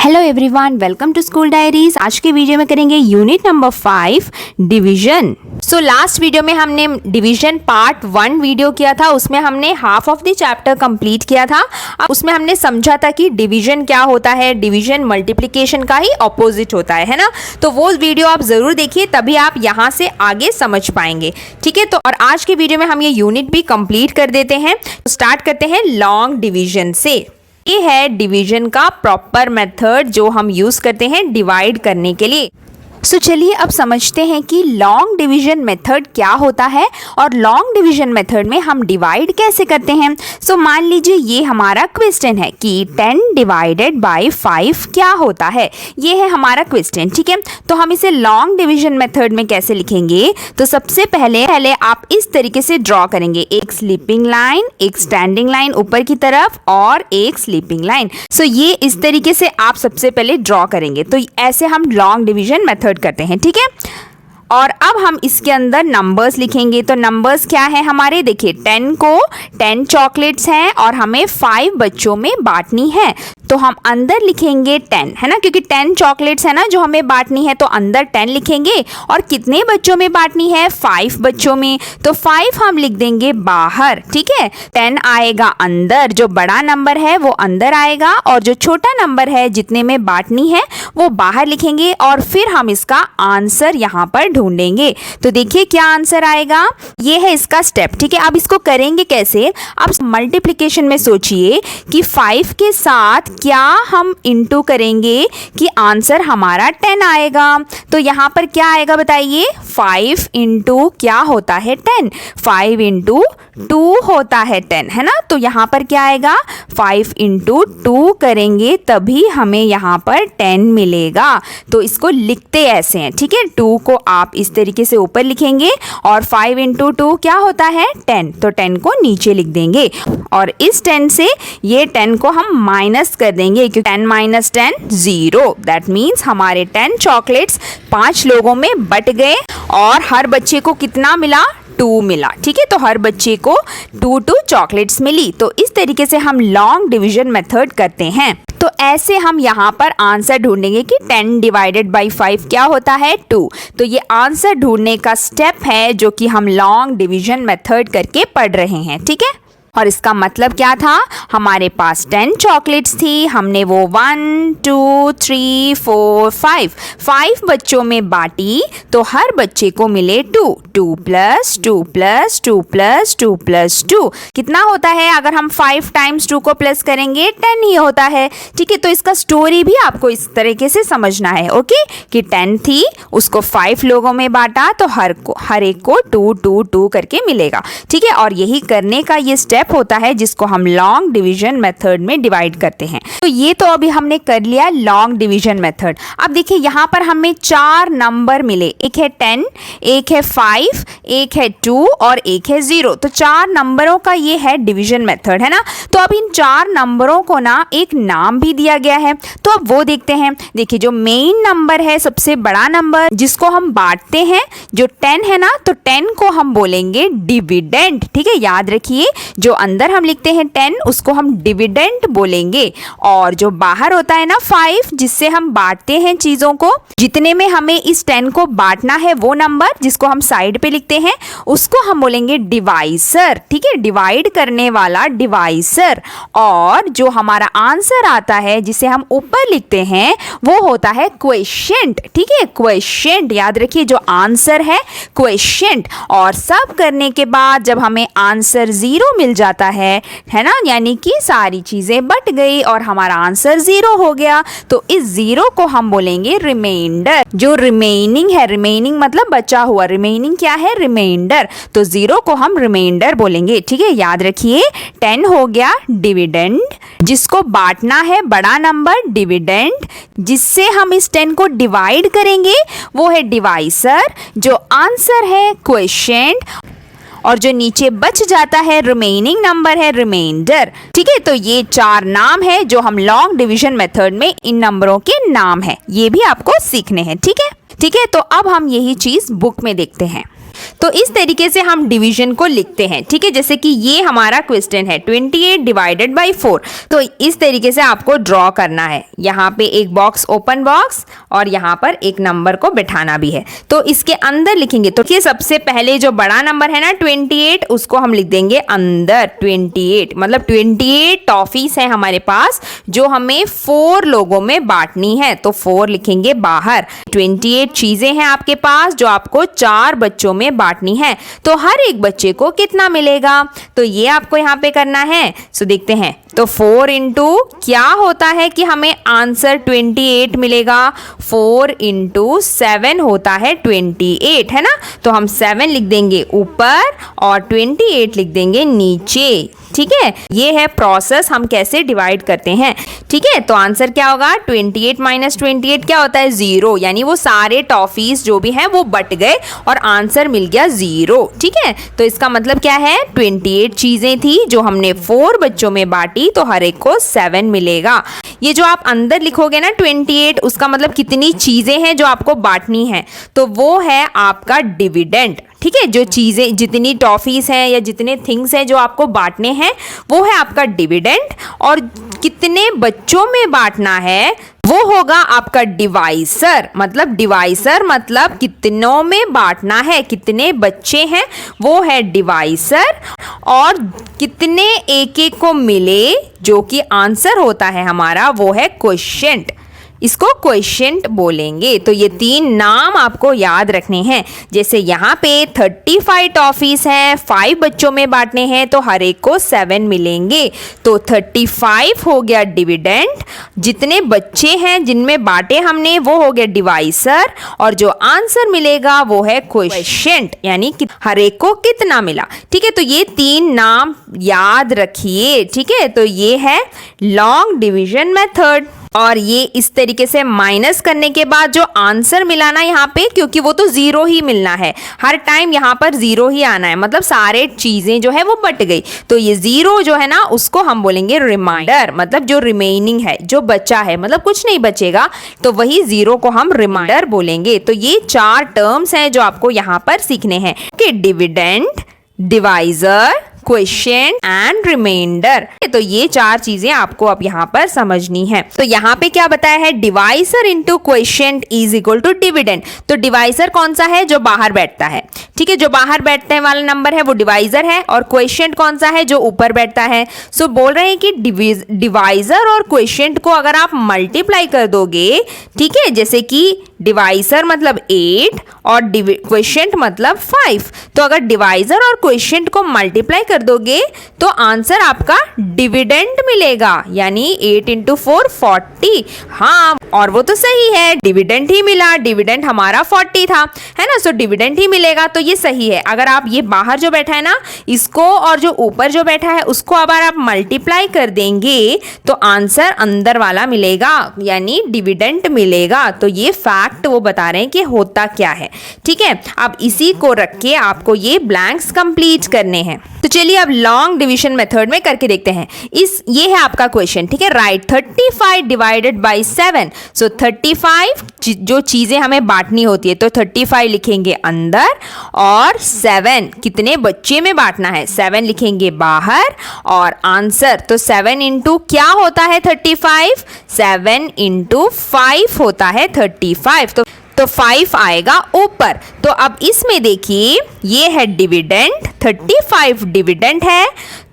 Hello everyone, welcome to school diaries. आज के video में करेंगे unit number 5 division. So last video में हमने डिवीजन पार्ट 1 वीडियो किया था, उसमें हमने half of the chapter complete किया था। अब उसमें हमने समझा था कि डिवीजन क्या होता है। डिवीजन मल्टीप्लिकेशन का ही ऑपोजिट होता है ना। तो वो वीडियो आप जरूर देखिए, तभी आप यहाँ से आगे समझ पाएंगे। ठीक है, तो और आज के वीडियो में हम ये यूनिट भी कंप्लीट कर देते हैं। स्टार्ट करते हैं लॉन्ग डिवीजन से। ये है डिवीजन का प्रॉपर मेथड जो हम यूज करते हैं डिवाइड करने के लिए। सो चलिए अब समझते हैं कि लॉन्ग डिवीजन मेथड क्या होता है और लॉन्ग डिवीजन मेथड में हम डिवाइड कैसे करते हैं। सो मान लीजिए ये हमारा क्वेश्चन है कि 10 डिवाइडेड बाय 5 क्या होता है। ये है हमारा क्वेश्चन। ठीक है, तो हम इसे लॉन्ग डिवीजन मेथड में कैसे लिखेंगे। तो सबसे पहले आप इस तरीके से ड्रॉ करेंगे, एक स्लीपिंग लाइन, एक स्टैंडिंग लाइन ऊपर की तरफ और एक स्लीपिंग लाइन। सो ये इस तरीके से आप सबसे पहले ड्रॉ करेंगे। तो ऐसे हम लॉन्ग डिवीजन मेथड करते हैं। ठीक है, और अब हम इसके अंदर नंबर्स लिखेंगे। तो नंबर्स क्या है हमारे, देखिए 10 को 10 चॉकलेट्स हैं और हमें 5 बच्चों में बांटनी है। तो हम अंदर लिखेंगे 10, है ना, क्योंकि 10 चॉकलेट्स है ना जो हमें बांटनी है। तो अंदर 10 लिखेंगे और कितने बच्चों में बांटनी है, 5 बच्चों में। तो 5 हम लिख देंगे बाहर। ठीक है, 10 आएगा अंदर, जो बड़ा नंबर है वो अंदर आएगा और जो छोटा नंबर है जितने में बांटनी है वो बाहर लिखेंगे। और फिर हम इसका आंसर यहाँ पर ढूंढेंगे। तो देखिए क्या आंसर आएगा, ये है इसका स्टेप। ठीक है, अब इसको करेंगे कैसे। अब मल्टीप्लिकेशन में सोचिए कि 5 के साथ क्या हम इंटू करेंगे कि आंसर हमारा 10 आएगा। तो यहाँ पर क्या आएगा बताइए, 5 इंटू क्या होता है 10, 5 इंटू 2 होता है 10, है ना। तो यहाँ पर क्या आएगा, 5 इंटू 2 करेंगे तभी हमें यहाँ पर 10 मिलेगा। तो इसको लिखते ऐसे हैं। ठीक है, 2 को आप इस तरीके से ऊपर लिखेंगे और 5 इंटू 2 क्या होता है 10। तो 10 को नीचे लिख देंगे और इस 10 से ये 10 को हम माइनस कर देंगे, क्योंकि 10 माइनस 10 0। दैट मीन्स हमारे 10 चॉकलेट्स 5 लोगों में बट गए और हर बच्चे को कितना मिला, 2 मिला। ठीक है, तो हर बच्चे को 2 चॉकलेट्स मिली। तो इस तरीके से हम लॉन्ग डिवीजन मेथड करते हैं। तो ऐसे हम यहाँ पर आंसर ढूंढेंगे कि 10 डिवाइडेड बाई 5 क्या होता है 2। तो ये आंसर ढूंढने का स्टेप है जो कि हम लॉन्ग डिवीजन मेथड करके पढ़ रहे हैं। ठीक है, और इसका मतलब क्या था, हमारे पास 10 चॉकलेट्स थी, हमने वो 1 2 3 4 5 बच्चों में बांटी। तो हर बच्चे को मिले 2 2 प्लस 2 प्लस 2 प्लस 2 प्लस 2 कितना होता है। अगर हम 5 टाइम्स 2 को प्लस करेंगे 10 ही होता है। ठीक है, तो इसका स्टोरी भी आपको इस तरीके से समझना है। ओके, कि 10 थी, उसको 5 लोगों में बांटा तो हर एक को 2 2 2 करके मिलेगा। ठीक है, और यही करने का ये स्टेप होता है जिसको हम लॉन्ग डिवीजन मेथड में डिवाइड करते हैं। तो ये तो अभी हमने कर लिया लॉन्ग डिवीजन मेथड। अब देखिए यहाँ पर हमें 4 नंबर मिले, एक है 10, एक है 5, एक है 2 और एक है 0। तो 4 नंबरों का ये है डिवीजन मेथड, है ना। तो अब इन 4 नंबरों को ना एक नाम भी दिया गया है। तो अब वो देखते हैं। देखिए जो मेन नंबर है, सबसे बड़ा नंबर जिसको हम बांटते हैं, जो 10 है ना, तो 10 को हम बोलेंगे डिविडेंड। ठीक है, याद रखिए जो अंदर हम लिखते हैं 10 उसको हम डिविडेंड बोलेंगे। और जो बाहर होता है ना 5, जिससे हम बांटते हैं चीजों को, जितने में हमें इस 10 को बांटना है वो नंबर जिसको हम साइड पे लिखते हैं उसको हम बोलेंगे डिवाइसर। ठीक है, डिवाइड करने वाला डिवाइसर। और जो हमारा आंसर आता है जिसे हम ऊपर लिखते हैं वो होता है क्वोशिएंट। ठीक है, क्वोशिएंट याद रखिए, जो आंसर है क्वोशिएंट। और सब करने के बाद जब हमें आंसर 0 मिल जाता है ना, यानी कि सारी चीजें बट गई और हमारा आंसर 0 हो गया, तो इस 0 को हम बोलेंगे रिमाइंडर। जो रिमेनिंग है, रिमेनिंग मतलब बचा हुआ, रिमेनिंग क्या है, रिमाइंडर। तो 0 को हम रिमाइंडर बोलेंगे। ठीक है, याद रखिए 10 हो गया डिविडेंड, जिसको बांटना है बड़ा नंबर डिविडेंड, जिससे हम इस 10 को डिवाइड करेंगे वो है डिवाइसर, जो आंसर है क्वोशिएंट, और जो नीचे बच जाता है रिमेनिंग नंबर है रिमाइंडर। ठीक है, तो ये 4 नाम है जो हम लॉन्ग डिवीजन मेथड में इन नंबरों के नाम है, ये भी आपको सीखने हैं। ठीक है, तो अब हम यही चीज बुक में देखते हैं। तो इस तरीके से हम डिवीजन को लिखते हैं, ठीक है। जैसे कि ये हमारा क्वेश्चन है 28 डिवाइडेड बाई 4, तो इस तरीके से आपको ड्रॉ करना है। यहाँ पे एक बॉक्स, ओपन बॉक्स, और यहाँ पर एक नंबर को बिठाना भी है। तो इसके अंदर लिखेंगे, तो ये सबसे पहले जो बड़ा नंबर है ना 28, उसको हम लिख देंगे अंदर 28, मतलब 28 टॉफीज है हमारे पास जो हमें 4 लोगों में बांटनी है, तो 4 लिखेंगे बाहर। 28 चीजें हैं आपके पास जो आपको 4 बच्चों में बांटनी है, तो हर एक बच्चे को कितना मिलेगा, तो ये आपको यहाँ पे करना है। सो देखते हैं, तो 4 इंटू क्या होता है कि हमें आंसर 28 मिलेगा, 4 इंटू 7 होता है 28, है ना। तो हम 7 लिख देंगे ऊपर और 28 लिख देंगे नीचे, ठीक है। ये है प्रोसेस, हम कैसे डिवाइड करते हैं, ठीक है। तो आंसर क्या होगा, 28 माइनस 28 क्या होता है 0, यानी वो सारे टॉफीज जो भी हैं वो बट गए और आंसर मिल गया 0, ठीक है। तो इसका मतलब क्या है, 28 चीजें थी जो हमने 4 बच्चों में बांटी, तो हर एक को 7 मिलेगा। ये जो आप अंदर लिखोगे ना 28, उसका मतलब कितनी चीजें हैं जो आपको बांटनी है, तो वो है आपका डिविडेंड, ठीक है। जो चीजें, जितनी टॉफीज हैं या जितने थिंग्स हैं जो आपको बांटने हैं, वो है आपका डिविडेंड, और कितने बच्चों में बांटना है वो होगा आपका डिवाइसर। मतलब डिवाइसर मतलब कितनों में बांटना है, कितने बच्चे हैं, वो है डिवाइसर, और कितने एक एक को मिले जो कि आंसर होता है हमारा, वो है क्वोशिएंट। इसको क्वोशिएंट बोलेंगे। तो ये 3 नाम आपको याद रखने हैं। जैसे यहाँ पे 35 टॉफीज हैं, 5 बच्चों में बांटने हैं, तो हर एक को 7 मिलेंगे, तो 35 हो गया डिविडेंड। जितने बच्चे हैं जिनमें बांटे हमने वो हो गया डिवाइसर, और जो आंसर मिलेगा वो है क्वोशिएंट, यानी कि हर एक को कितना मिला, ठीक है। तो ये 3 नाम याद रखिए, ठीक है। तो ये है लॉन्ग डिवीजन मेथड, और ये इस तरीके से माइनस करने के बाद जो आंसर मिला ना यहाँ पे, क्योंकि वो तो 0 ही मिलना है, हर टाइम यहाँ पर 0 ही आना है, मतलब सारे चीजें जो है वो बट गई, तो ये 0 जो है ना उसको हम बोलेंगे रिमाइंडर, मतलब जो रिमेनिंग है, जो बचा है, मतलब कुछ नहीं बचेगा, तो वही 0 को हम रिमाइंडर बोलेंगे। तो ये 4 टर्म्स हैं जो आपको यहाँ पर सीखने हैं कि dividend, divisor, quotient and remainder. तो ये 4 चीजें आपको अब यहाँ पर समझनी है। तो यहाँ पे क्या बताया है, divisor into quotient is equal to dividend. तो डिवाइसर कौन सा है, जो बाहर बैठता है, ठीक है, जो बाहर बैठने वाला नंबर है वो डिवाइजर है, और क्वोशिएंट कौन सा है, जो ऊपर बैठता है। सो बोल रहे हैं कि डिवाइजर और क्वोशिएंट को अगर आप मल्टीप्लाई कर दोगे, ठीक है, जैसे कि डिवाइसर मतलब 8 और क्वोशिएंट मतलब 5, तो अगर डिवाइजर और क्वोशिएंट को मल्टीप्लाई कर दोगे तो आंसर आपका डिविडेंड मिलेगा, यानी 8 इंटू 4 40। हाँ, और वो तो सही है, डिविडेंड ही मिला, डिविडेंड हमारा 40 था, है ना। सो डिविडेंड ही मिलेगा, तो ये सही है। अगर आप ये बाहर जो बैठा है ना, इसको और जो ऊपर जो बैठा है उसको अगर आप मल्टीप्लाई कर देंगे तो आंसर अंदर वाला मिलेगा, यानी डिविडेंड मिलेगा। तो ये फैक्ट वो बता रहे हैं कि होता क्या है, ठीक है। अब इसी को रख के आपको ये ब्लैंक्स कंप्लीट करने हैं। तो चलिए अब लॉन्ग डिवीजन मेथड में करके देखते हैं। ये है आपका क्वेश्चन, ठीक है। Right 35 divided by 7। सो 35 जो चीजें हमें बांटनी होती है, तो 35 लिखेंगे अंदर, और 7 कितने बच्चे में बांटना है, 7 लिखेंगे बाहर, और आंसर तो 7 इंटू क्या होता है 35, 7 इंटू 5 होता है 35, तो 5 आएगा ऊपर। तो अब इसमें देखिए ये है डिविडेंड, 35 डिविडेंड है,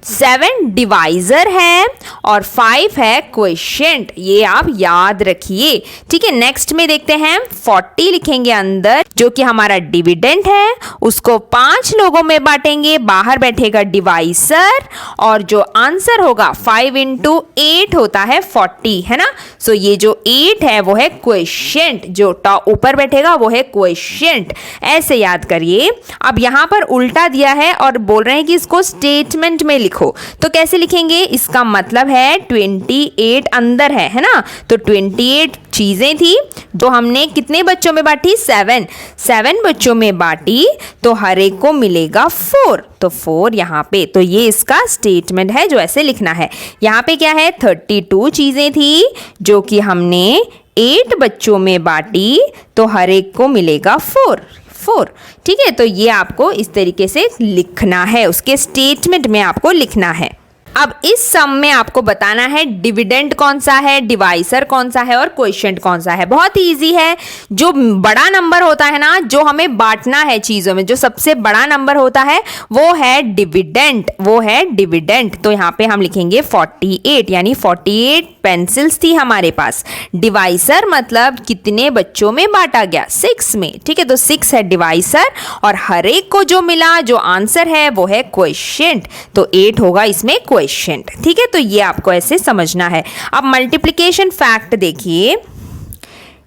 7 डिवाइजर है, और 5 है क्वोशिएंट। ये आप याद रखिए, ठीक है। नेक्स्ट में देखते हैं 40 लिखेंगे अंदर, जो कि हमारा डिविडेंड है, उसको 5 लोगों में बांटेंगे, बाहर बैठेगा डिवाइसर, और जो आंसर होगा 5 इंटू 8 होता है 40, है ना। सो ये जो 8 है वो है क्वोशिएंट, जो ऊपर बैठेगा वो है क्वोशिएंट, ऐसे याद करिए। अब यहाँ पर उल्टा दिया है और बोल रहे हैं कि इसको स्टेटमेंट में लिखो, तो कैसे लिखेंगे, इसका मतलब है 28 अंदर है ना। तो 28 चीजें थी जो हमने कितने बच्चों में बांटी, 7 बच्चों में बांटी, तो हर एक को मिलेगा 4, तो 4 यहाँ पे, तो ये इसका स्टेटमेंट है जो ऐसे लिखना है। यहाँ पे क्या है, 32 चीजें थी जो कि हमने 8 बच्चों में बांटी, तो हर एक को मिलेगा 4 24। ठीक है, तो ये आपको इस तरीके से लिखना है, उसके स्टेटमेंट में आपको लिखना है। अब इस सम में आपको बताना है डिविडेंड कौन सा है, डिवाइसर कौन सा है और कोएफिशिएंट कौन सा है। बहुत ही इजी है। जो बड़ा नंबर होता है ना, जो हमें बांटना है चीजों में, जो सबसे बड़ा नंबर होता है वो है डिविडेंड, वो है डिविडेंड। तो यहाँ पे हम लिखेंगे 48, यानी 48 पेंसिल्स थी हमारे पास। डिवाइसर मतलब कितने बच्चों में बांटा गया, 6 में। ठीक है, तो 6 है डिवाइसर और हर एक को जो मिला, जो आंसर है वो है कोएफिशिएंट, तो 8 होगा इसमें कोएफिशिएंट। ठीक है, तो ये आपको ऐसे समझना है। अब मल्टीप्लिकेशन फैक्ट देखिए,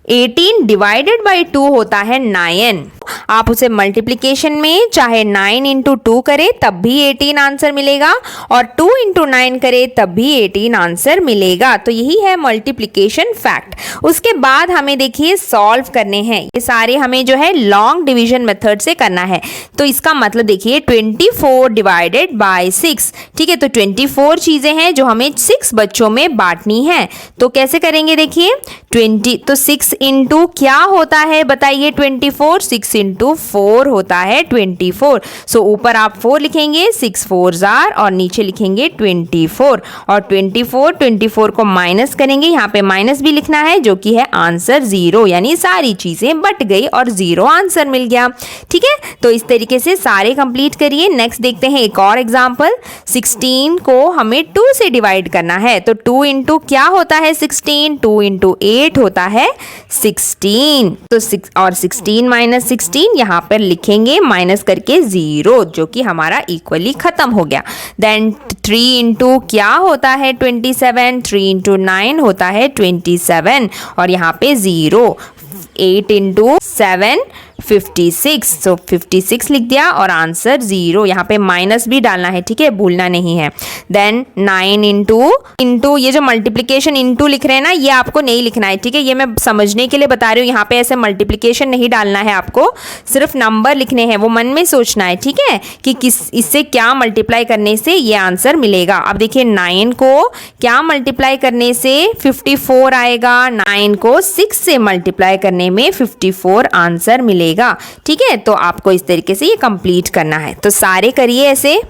18 डिवाइडेड बाई 2 होता है 9। आप उसे मल्टीप्लिकेशन में चाहे 9 इंटू 2 करें तब भी 18 आंसर मिलेगा और 2 इंटू 9 करें तब भी 18 आंसर मिलेगा। तो यही है मल्टीप्लिकेशन फैक्ट। उसके बाद हमें देखिए सॉल्व करने हैं। ये सारे हमें जो है लॉन्ग डिवीजन मेथड से करना है। तो इसका मतलब देखिए 24 डिवाइडेड बाई 6। ठीक है, तो 24 चीजें हैं जो हमें 6 बच्चों में बांटनी है। तो कैसे करेंगे देखिए, 20 तो 6 इंटू क्या होता है बताइए, 24, 6 इंटू 4 होता है 24। सो ऊपर आप 4 लिखेंगे, 6 4 जार और नीचे लिखेंगे 24 और 24 को माइनस करेंगे, यहाँ पे माइनस भी लिखना है जो कि है आंसर 0, यानी सारी चीजें बट गई और 0 आंसर मिल गया। ठीक है, तो इस तरीके से सारे कंप्लीट करिए। नेक्स्ट देखते हैं एक और एग्जाम्पल। 16 को हमें 2 से डिवाइड करना है, तो 2 इंटू क्या होता है 16, 2 इंटू 8 होता है 16। तो 6 और 16 माइनस 16 यहाँ पर लिखेंगे माइनस करके 0, जो कि हमारा इक्वली खत्म हो गया। देन 3 इंटू क्या होता है 27, 3 इंटू 9 होता है 27 और यहाँ पे 0। 8 इंटू 7 56, सो 56 लिख दिया और आंसर 0। यहाँ पे माइनस भी डालना है, ठीक है, भूलना नहीं है। देन 9 इंटू ये जो मल्टीप्लिकेशन इंटू लिख रहे हैं ना, ये आपको नहीं लिखना है। ठीक है, ये मैं समझने के लिए बता रही हूँ। यहाँ पे ऐसे मल्टीप्लिकेशन नहीं डालना है, आपको सिर्फ नंबर लिखने हैं, वो मन में सोचना है। ठीक है, कि किस इससे क्या मल्टीप्लाई करने से ये आंसर मिलेगा। अब देखिए 9 को क्या मल्टीप्लाई करने से 54 आएगा, 9 को 6 से मल्टीप्लाई करने में 54 आंसर मिलेगा। ठीक है, तो आपको इस तरीके से ये कंप्लीट करना है। तो सारे करिए ऐसे।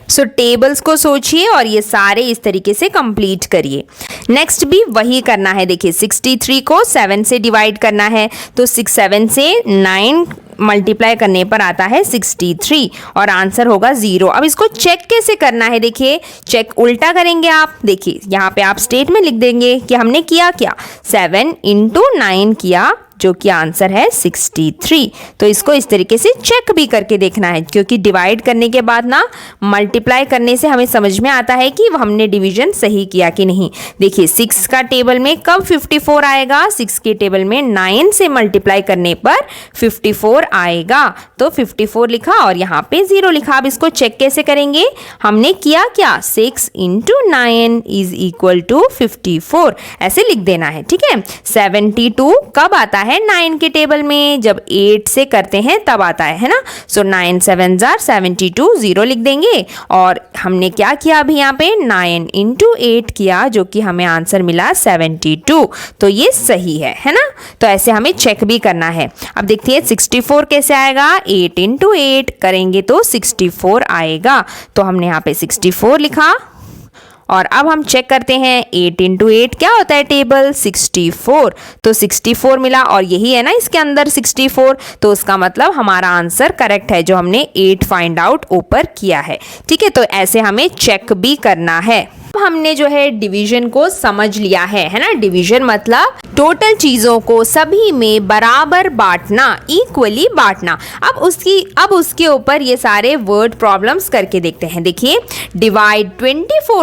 सो टेबल्स को सोचिए और ये सारे इस तरीके से कंप्लीट करिए। नेक्स्ट भी वही करना है। देखिए 63 को 7 से डिवाइड करना है, तो 7 से 9 मल्टीप्लाई करने पर आता है 63 और आंसर होगा 0। अब इसको चेक कैसे करना है, देखिए चेक उल्टा करेंगे आप। देखिए यहाँ पे आप स्टेटमेंट लिख देंगे कि हमने किया क्या, 7 इंटू 9 किया, जो कि आंसर है 63। तो इसको इस तरीके से चेक भी करके देखना है, क्योंकि डिवाइड करने के बाद ना मल्टीप्लाई करने से हमें समझ में आता है कि हमने डिवीजन सही किया कि नहीं। देखिए 6 का टेबल में कब 54 आएगा, 6 के टेबल में 9 से मल्टीप्लाई करने पर 54 आएगा। तो 54 लिखा और यहाँ पे 0 लिखा। अब इसको चेक कैसे करेंगे, हमने किया क्या, 6 इंटू 9 इज इक्वल टू 54, ऐसे लिख देना है। ठीक है, 72 कब आता है 9 के टेबल में, जब 8 से करते हैं तब आता है ना। सो 9 7 जार 72, 0 लिख देंगे और हमने क्या किया अभी यहाँ पे 9 इंटू 8 किया, जो कि हमें आंसर मिला 72। तो ये सही है ना। तो ऐसे हमें चेक भी करना है। अब देखिए 64 कैसे आएगा, 8 इंटू 8 करेंगे तो 64 आएगा। तो हमने यहाँ पे 64 लिखा और अब हम चेक करते हैं 8 इंटू 8 क्या होता है टेबल, 64। तो 64 मिला और यही है ना इसके अंदर 64, तो उसका मतलब हमारा आंसर करेक्ट है जो हमने 8 फाइंड आउट ऊपर किया है। ठीक है, तो ऐसे हमें चेक भी करना है। अब हमने जो है डिवीजन को समझ लिया है ना। डिवीजन मतलब टोटल चीजों को सभी में बराबर बांटना, इक्वली बांटना। अब उसके ऊपर ये सारे वर्ड प्रॉब्लम्स करके देखते हैं। देखिए डिवाइड 24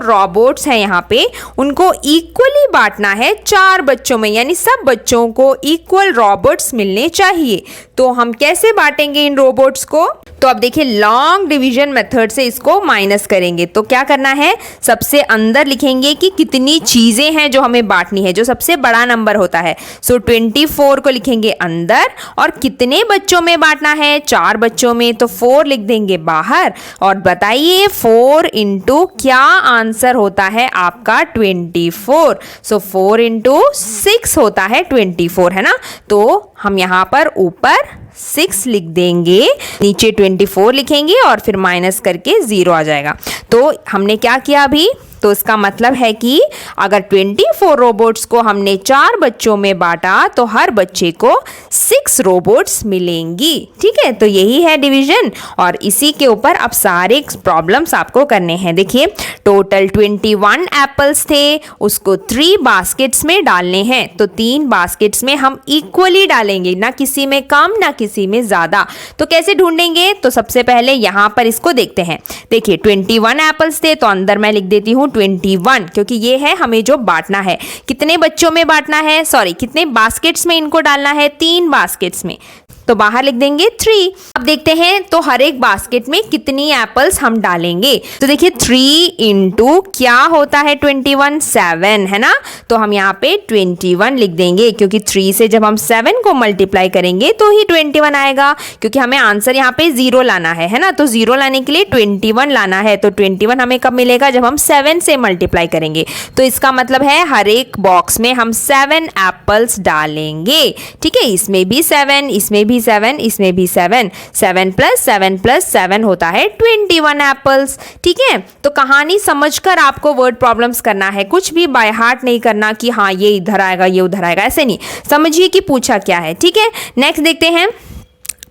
रोबोट्स हैं यहाँ पे, उनको इक्वली बांटना है 4 बच्चों में, यानी सब बच्चों को इक्वल रोबोट्स मिलने चाहिए। तो हम कैसे बांटेंगे इन रोबोट्स को, तो अब देखिए लॉन्ग डिवीजन मेथड से इसको माइनस करेंगे। तो क्या करना है, सबसे अंदर लिखेंगे कि कितनी चीज़ें हैं जो हमें बांटनी है, जो सबसे बड़ा नंबर होता है। सो 24 को लिखेंगे अंदर, और कितने बच्चों में बांटना है, 4 बच्चों में, तो 4 लिख देंगे बाहर। और बताइए 4 इंटू क्या आंसर होता है आपका 24। सो 4 इंटू 6 होता है 24, है ना। तो हम यहाँ पर ऊपर 6 लिख देंगे, नीचे 24 लिखेंगे और फिर माइनस करके 0 आ जाएगा। तो हमने क्या किया अभी, तो इसका मतलब है कि अगर 24 रोबोट्स को हमने 4 बच्चों में बांटा तो हर बच्चे को 6 रोबोट्स मिलेंगी। ठीक है, तो यही है डिवीजन, और इसी के ऊपर अब सारे प्रॉब्लम्स आपको करने हैं। देखिए टोटल 21 एप्पल्स थे, उसको 3 बास्केट्स में डालने हैं। तो 3 बास्केट्स में हम इक्वली डालेंगे, ना किसी में कम ना किसी में ज़्यादा। तो कैसे ढूंढेंगे, तो सबसे पहले यहाँ पर इसको देखते हैं। देखिए 21 एप्पल्स थे, तो अंदर मैं लिख देती हूँ 21, क्योंकि ये है हमें जो बांटना है। कितने बच्चों में बांटना है, सॉरी कितने बास्केट्स में इनको डालना है, 3 बास्केट्स में, तो बाहर लिख देंगे 3। अब देखते हैं तो हर एक बास्केट में कितनी एप्पल्स हम डालेंगे। तो देखिए 3 इंटू क्या होता है 21, 7, है ना। तो हम यहाँ पे 21 लिख देंगे, क्योंकि 3 से जब हम 7 को मल्टीप्लाई करेंगे तो ही 21 आएगा, क्योंकि हमें आंसर यहाँ पे 0 लाना है ना। तो 0 लाने के लिए 21 लाना है। तो 21 हमें कब मिलेगा, जब हम 7 से मल्टीप्लाई करेंगे। तो इसका मतलब है हर एक बॉक्स में हम 7 एप्पल्स डालेंगे। ठीक है, इसमें भी 7, इसमें भी 7, इसमें भी 7, 7 प्लस 7 प्लस 7 होता है 21 एप्पल्स। ठीक है, तो कहानी समझकर आपको वर्ड प्रॉब्लम्स करना है, कुछ भी बाय हार्ट नहीं करना कि हाँ ये इधर आएगा ये उधर आएगा, ऐसे नहीं, समझिए कि पूछा क्या है। ठीक है, नेक्स्ट देखते हैं।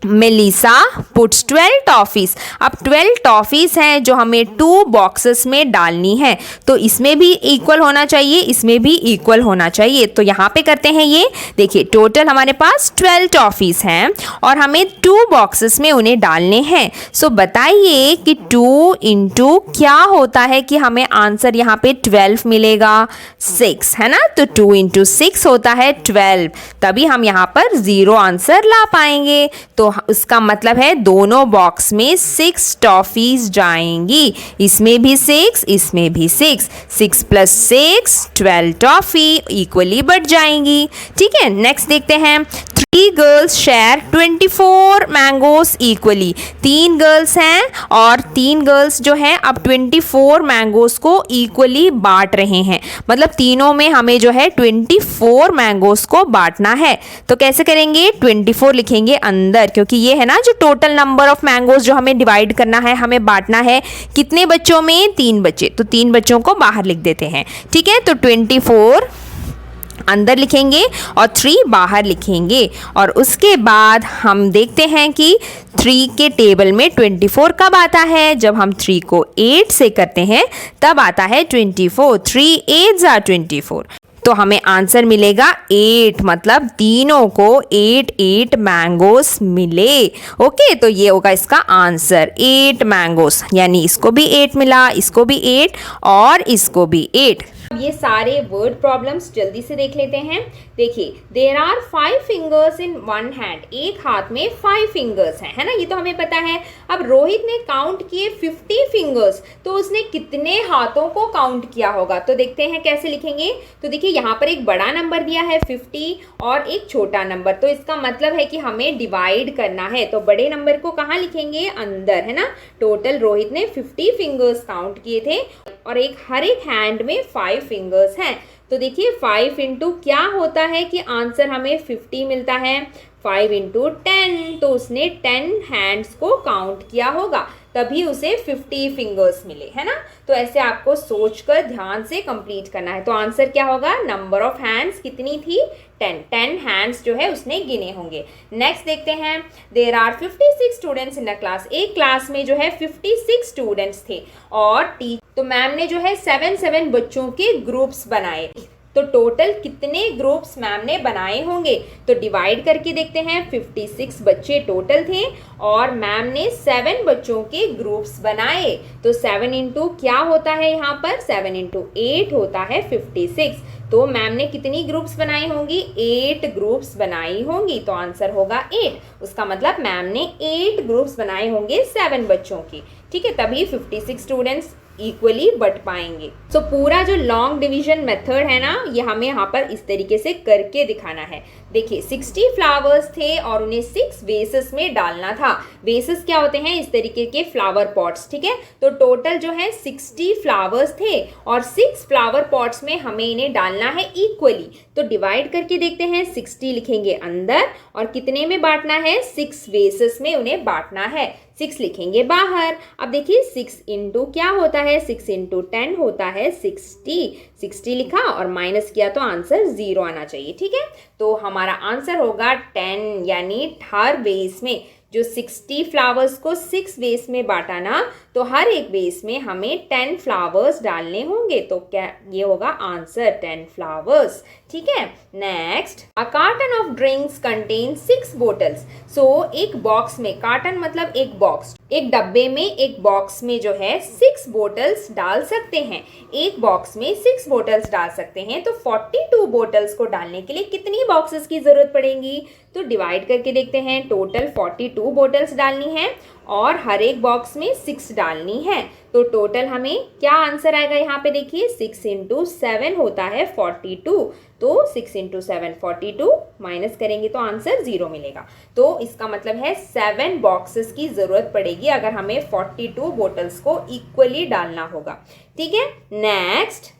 Melissa puts 12 toffees. अब 12 टॉफीज हैं जो हमें 2 बॉक्सेस में डालनी है। तो इसमें भी इक्वल होना चाहिए, इसमें भी इक्वल होना चाहिए। तो यहाँ पे करते हैं ये, देखिए टोटल हमारे पास 12 टॉफीज हैं और हमें 2 बॉक्सेस में उन्हें डालने हैं। सो बताइए कि 2 इंटू क्या होता है कि हमें आंसर यहाँ पे 12 मिलेगा, 6, है ना। तो 2 इंटू 6 होता है 12, तभी हम यहाँ पर 0 आंसर ला पाएंगे। तो उसका मतलब है दोनों बॉक्स में 6 टॉफीज जाएंगी, इसमें भी 6, इसमें भी 6, 6 प्लस 6 12 टॉफी इक्वली बढ़ जाएंगी। ठीक है, नेक्स्ट देखते हैं। 3 girls share 24 mangoes equally. 3 girls हैं और 3 गर्ल्स जो हैं अब 24 मैंगोस को इक्वली बांट रहे हैं, मतलब तीनों में हमें जो है 24 मैंगोस को बांटना है। तो कैसे करेंगे, 24 लिखेंगे अंदर, क्योंकि ये है ना जो टोटल नंबर ऑफ मैंगोस जो हमें डिवाइड करना है, हमें बांटना है कितने बच्चों में, 3 बच्चे, तो 3 बच्चों को बाहर लिख देते हैं। ठीक है, तो 24 अंदर लिखेंगे और 3 बाहर लिखेंगे। और उसके बाद हम देखते हैं कि 3 के टेबल में 24 कब आता है, जब हम 3 को 8 से करते हैं तब आता है 24। 3 8s are 24, तो हमें आंसर मिलेगा 8, मतलब तीनों को 8 मैंगोस मिले। ओके, तो ये होगा इसका आंसर 8 मैंगोस, यानी इसको भी 8 मिला, इसको भी 8 और इसको भी 8। अब ये सारे वर्ड प्रॉब्लम्स जल्दी से देख लेते हैं। देखिए, there are 5 fingers in one hand, एक हाथ में 5 फिंगर्स हैं, है ना, ये तो हमें पता है। अब रोहित ने काउंट किए 50 फिंगर्स, तो उसने कितने हाथों को काउंट किया होगा। तो देखते हैं कैसे लिखेंगे। तो देखिए यहाँ पर एक बड़ा नंबर दिया है 50 और एक छोटा नंबर, तो इसका मतलब है कि हमें डिवाइड करना है। तो बड़े नंबर को कहाँ लिखेंगे, अंदर, है ना। टोटल रोहित ने 50 फिंगर्स काउंट किए थे और हर एक हैंड में 5 फिंगर्स हैं। तो देखिए 5 इंटू क्या होता है कि आंसर हमें 50 मिलता है, 5 इंटू 10, तो उसने 10 हैंड्स को काउंट किया होगा, तभी उसे 50 फिंगर्स मिले, है ना। तो ऐसे आपको सोचकर ध्यान से कंप्लीट करना है। तो आंसर क्या होगा, नंबर ऑफ हैंड्स कितनी थी, 10 हैंड्स जो है उसने गिने होंगे। नेक्स्ट देखते हैं। There are 56 students in a class, एक क्लास में जो है 56 स्टूडेंट्स थे और तो मैम ने जो है 7 बच्चों के ग्रुप्स बनाए। तो टोटल कितने ग्रुप्स मैम ने बनाए होंगे, तो डिवाइड करके देखते हैं। 56 बच्चे टोटल थे और मैम ने 7 बच्चों के ग्रुप्स बनाए। तो 7 इंटू क्या होता है, यहाँ पर 7 इंटू 8 होता है 56। तो मैम ने कितनी ग्रुप्स बनाई होंगी, 8 ग्रुप्स बनाई होंगी, तो आंसर होगा 8। उसका मतलब मैम ने 8 ग्रुप्स बनाए होंगे 7 बच्चों की। ठीक है, तभी 56 स्टूडेंट्स इक्वली बट पाएंगे। सो पूरा जो लॉन्ग डिवीजन मेथड है ना, ये हमें यहाँ पर इस तरीके से करके दिखाना है। देखिए 60 फ्लावर्स थे और उन्हें 6 वेसेस में डालना था। वेसेस क्या होते हैं? इस तरीके के फ्लावर पॉट्स, ठीक है। तो टोटल जो है 60 फ्लावर्स थे और 6 फ्लावर पॉट्स में हमें इन्हें डालना है इक्वली। तो डिवाइड करके देखते हैं, 60 लिखेंगे अंदर और कितने में बांटना है? 6 वेसेस में उन्हें बांटना है। 6 लिखेंगे बाहर। अब देखिए 6 इंटू क्या होता है? 6 इंटू 10 होता है 60। 60 लिखा और माइनस किया तो आंसर 0 आना चाहिए, ठीक है। तो हमारा आंसर होगा 10, यानी हर वेस में जो 60 फ्लावर्स को 6 वेस में बांटा ना, तो हर एक वेस में हमें 10 फ्लावर्स डालने होंगे। तो क्या ये होगा आंसर 10 फ्लावर्स, ठीक है। Next, a carton of drinks contain 6 bottles. So एक बॉक्स में, कार्टन मतलब एक बॉक्स, एक डब्बे में, एक बॉक्स में जो है 6 बोटल्स डाल सकते हैं। एक बॉक्स में 6 बोटल्स डाल सकते हैं, तो 42 बोटल्स को डालने के लिए कितनी बॉक्सेस की जरूरत पड़ेगी? तो डिवाइड करके देखते हैं। टोटल 42 बोटल्स डालनी है और हर एक बॉक्स में 6 डालनी है। तो टोटल हमें क्या आंसर आएगा? यहाँ पे देखिए 6 इंटू 7 होता है 42। तो 6 इंटू 7 42, माइनस करेंगे तो आंसर 0 मिलेगा। तो इसका मतलब है 7 बॉक्सेस की जरूरत पड़ेगी अगर हमें 42 बोटल्स को इक्वली डालना होगा, ठीक है। Next,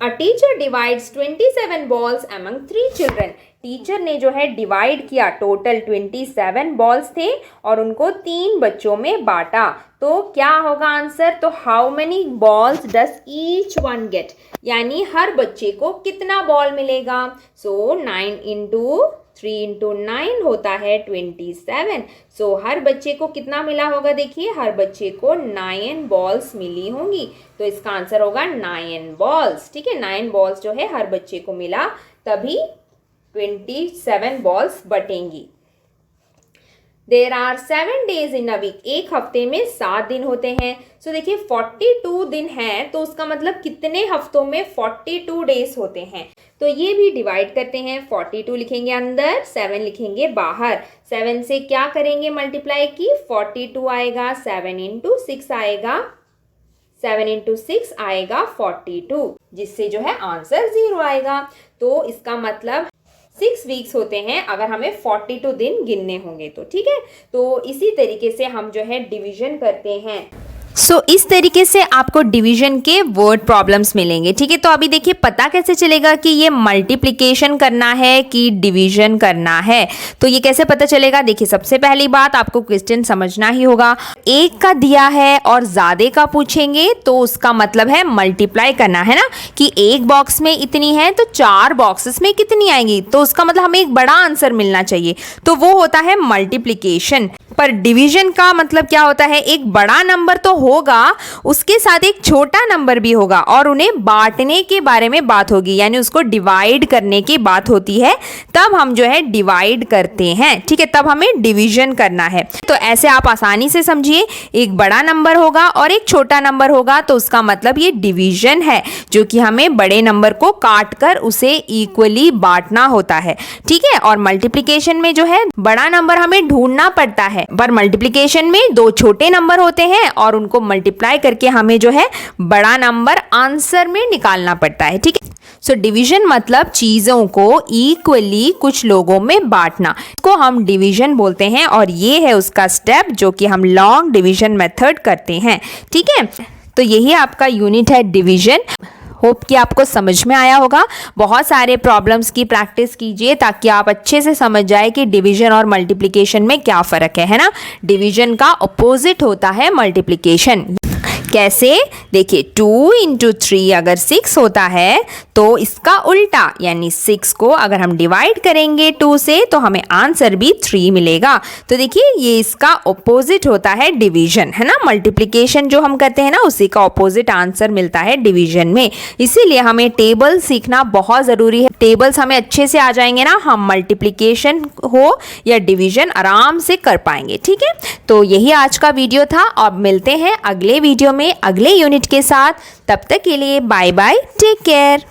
a teacher divides 27 balls among 3 children. Teacher ने जो है डिवाइड किया, टोटल 27 बॉल्स थे और उनको 3 बच्चों में बांटा। तो क्या होगा आंसर? तो how many balls does each one get, यानी हर बच्चे को कितना बॉल मिलेगा? सो 9 इंटू 3 इंटू 9 होता है 27। सो हर बच्चे को कितना मिला होगा? देखिए हर बच्चे को 9 बॉल्स मिली होंगी। तो इसका आंसर होगा 9 बॉल्स, ठीक है। 9 बॉल्स जो है हर बच्चे को मिला, तभी 27 बॉल्स बटेंगी। There are 7 days in a week. एक हफ्ते में 7 दिन होते हैं। सो देखिए 42 दिन हैं, तो उसका मतलब कितने हफ्तों में 42 डेज होते हैं? तो ये भी डिवाइड करते हैं। 42 लिखेंगे अंदर, 7 लिखेंगे बाहर। 7 से क्या करेंगे मल्टीप्लाई की? 42 आएगा, 7 इंटू 6 आएगा, 7 इंटू 6 आएगा 42, जिससे जो है आंसर 0 आएगा। तो इसका मतलब 6 वीक्स होते हैं अगर हमें 42 दिन गिनने होंगे तो, ठीक है। तो इसी तरीके से हम जो है डिवीजन करते हैं। सो इस तरीके से आपको डिवीजन के वर्ड प्रॉब्लम्स मिलेंगे, ठीक है। तो अभी देखिए पता कैसे चलेगा कि ये मल्टीप्लिकेशन करना है कि डिवीजन करना है? तो ये कैसे पता चलेगा? देखिए सबसे पहली बात आपको क्वेश्चन समझना ही होगा। एक का दिया है और ज़्यादा का पूछेंगे तो उसका मतलब है मल्टीप्लाई करना, है ना। कि एक बॉक्स में इतनी है तो 4 बॉक्सेस में कितनी आएंगी, तो उसका मतलब हमें एक बड़ा आंसर मिलना चाहिए, तो वो होता है मल्टीप्लिकेशन। पर डिवीजन का मतलब क्या होता है? एक बड़ा नंबर तो होगा, उसके साथ एक छोटा नंबर भी होगा और उन्हें बांटने के बारे में बात होगी, यानी उसको डिवाइड करने की बात होती है। तब हम जो है डिवाइड करते हैं, ठीक है, तब हमें डिवीजन करना है। तो ऐसे आप आसानी से समझिए, एक बड़ा नंबर होगा और एक छोटा नंबर होगा, तो उसका मतलब ये डिवीजन है, जो कि हमें बड़े नंबर को काट कर उसे इक्वली बांटना होता है, ठीक है। और मल्टीप्लिकेशन में जो है बड़ा नंबर हमें ढूंढना पड़ता है, पर मल्टीप्लिकेशन में 2 छोटे नंबर होते हैं और उनको मल्टीप्लाई करके हमें जो है बड़ा नंबर आंसर में निकालना पड़ता है, ठीक है। सो डिवीजन मतलब चीजों को इक्वली कुछ लोगों में बांटना, इसको हम डिवीजन बोलते हैं और ये है उसका स्टेप जो कि हम लॉन्ग डिवीजन मेथड करते हैं, ठीक है। तो यही आपका यूनिट है डिवीजन। होप कि आपको समझ में आया होगा। बहुत सारे प्रॉब्लम्स की प्रैक्टिस कीजिए ताकि आप अच्छे से समझ जाए कि डिवीजन और मल्टीप्लिकेशन में क्या फ़र्क है ना। डिवीजन का अपोजिट होता है मल्टीप्लिकेशन। कैसे? देखिए 2 इंटू 3 अगर 6 होता है तो इसका उल्टा, यानी 6 को अगर हम डिवाइड करेंगे 2 से तो हमें आंसर भी 3 मिलेगा। तो देखिए ये इसका ऑपोजिट होता है डिवीजन, है ना। मल्टीप्लिकेशन जो हम करते हैं ना, उसी का ऑपोजिट आंसर मिलता है डिवीजन में। इसीलिए हमें टेबल सीखना बहुत ज़रूरी है। टेबल्स हमें अच्छे से आ जाएंगे ना, हम मल्टीप्लिकेशन हो या डिवीजन आराम से कर पाएंगे, ठीक है। तो यही आज का वीडियो था। अब मिलते हैं अगले वीडियो में अगले यूनिट के साथ। तब तक के लिए बाय बाय, टेक केयर।